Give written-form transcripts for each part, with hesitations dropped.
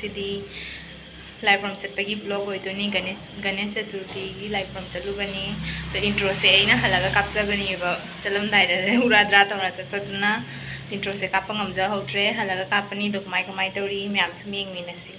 ngasidi लाइफ्रम चटपगी blog होइदोनी Ganesh Chaturthi की लाइफ्रम चलुगनी तो intro से अइना हलागा कापजगनीबा चलमदाइदा उराद्रा तौरा चटपदुना इंट्रो से कापा ngamja हौट्रे हलागा कापनी दो कमाय कमाय तौरी म्याम सु मिंगमिनसी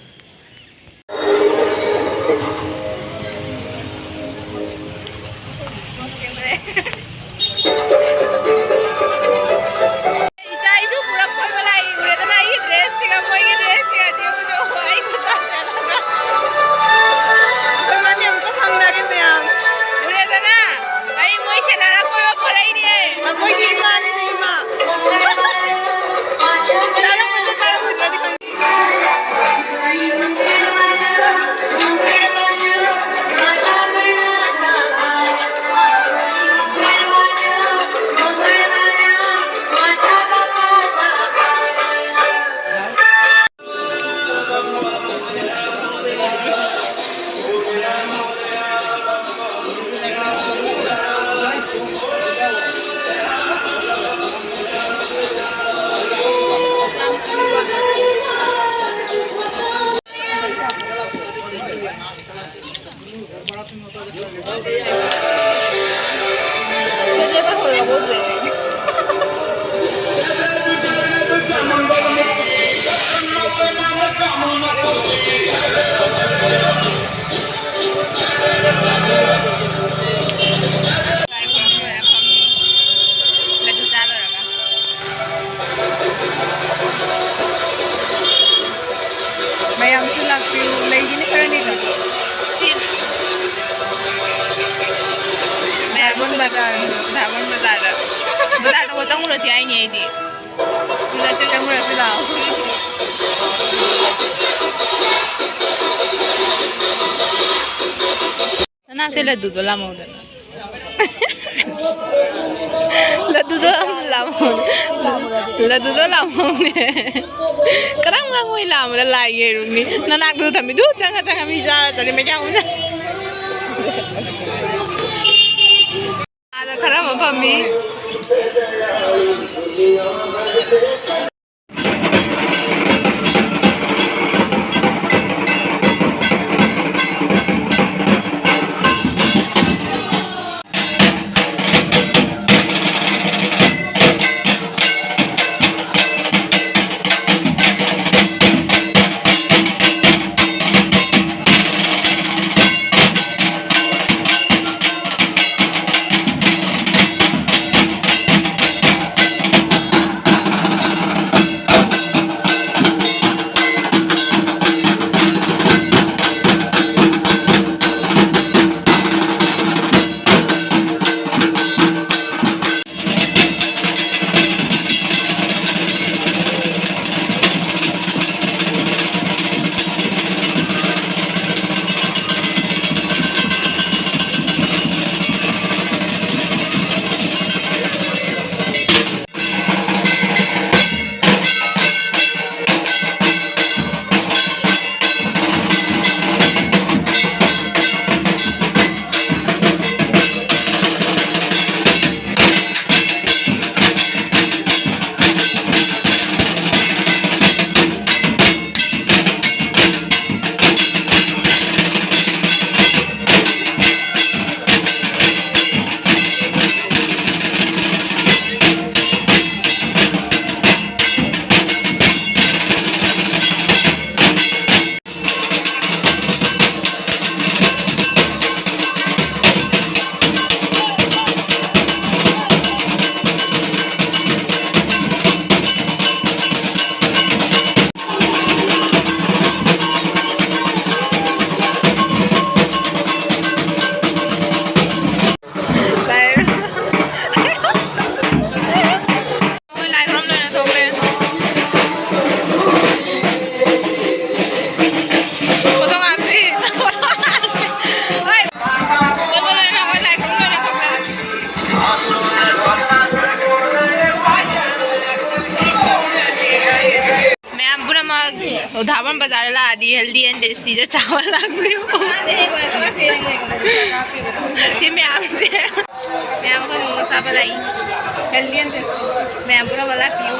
धावन बाजार वो चंगुरसी आइने आइदि तुला चाहिँ चंगुरसी लाओ नाते लड्डू तो लामौदन लड्डू तो लामौने करम गांगोइ लामदा लागे रुनी ननाक दु थमी दु चंगा चंगा मी जा चले मे क्या हुन्छ खरा मफमी धावन बाजार ला दी हेल्दी एंड टेस्टी जे चावल लाग्यो से म्याम को मोमो साबलाई हेल्दी एंड म्याम पुरा वाला पियो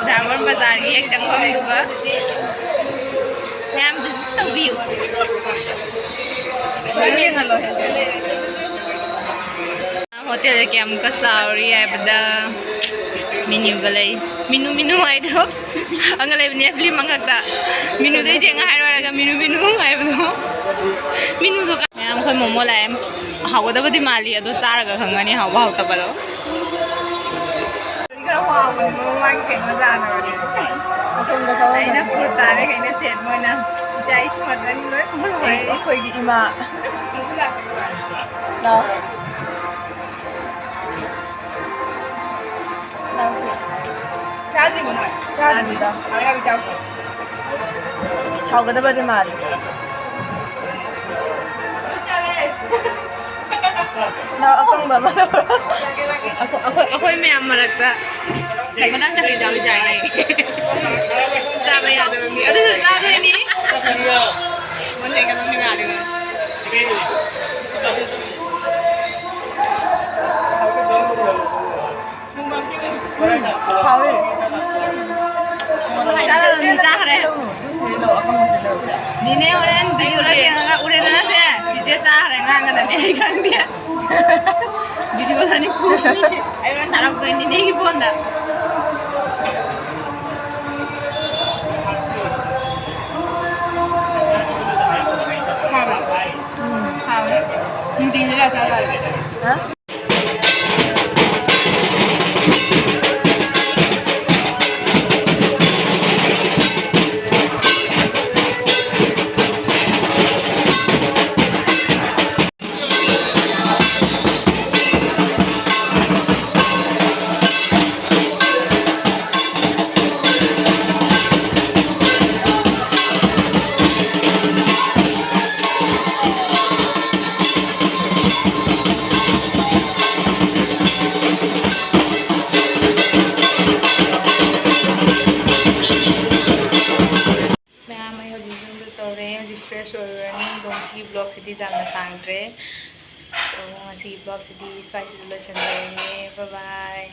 धावन बाजार की एक चंगम दुगा मैम विजिट तौबियु होटल के अमुका साउरी आइबदा मेन्यू गलै मेन्यू आइदो अंगले बने फिल्म मंगकता मेन्यू दे जेंगा हाइरगा मेन्यू आइबदो मेन्यू दो मैम खय मोमो लाए हावदबदि माली अदो चारगा खंगनी हावबा हावतबदो खरा हावबो मांग केनो जानाबदि असमदा खाइना कुर्तारे खाइना सेट मोइना जाइस मदन लोय खोइगी इमा ना चार्जी बना चार्जी दा आया भी चाव हावगदबदि माली ना अकंग बाबा अखोय में अमरकता मदन चली जाव जाय नहीं जाबे यादव मी अदु जादो नि मोने का नि माली हावे चाला नि चाहरे निने ओरेन वीडियो ला जेंगा उरेना से बिजे चाहरे ngang ना ने खंग दिया वीडियो थानी पुसनी आइरन थारप गय निने की बोंदा हावे हिंदी नि ला चाला हां फ्रेश होंसी ब्लॉग से सांग्रे तो ब्लॉग से स्वाई लोसन बाय बाय